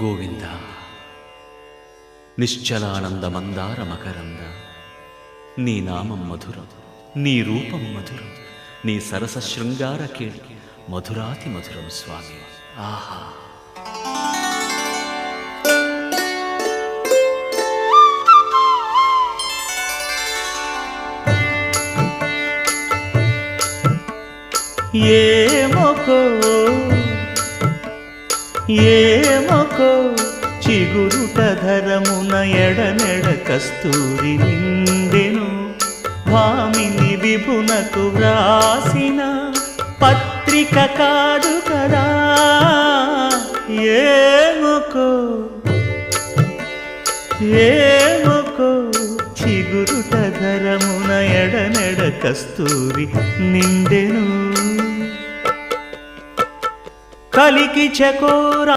గోవింద నిశ్చలానంద మందార మకరంద నీ నామం మధురం, నీ రూపం మధురం, నీ సరస శృంగార కేళి మధురాతి మధురం స్వామి. ఆహా! ఏమొకో చిగురుట ధరమున ఎడనెడ కస్తూరి నిండెను, భామిని విభునకు వ్రాసిన పత్రిక కాదు కదా. ఏమొకో చిగురుట ధరమున ఎడనెడ కస్తూరి నిండెను, కలికి చకోర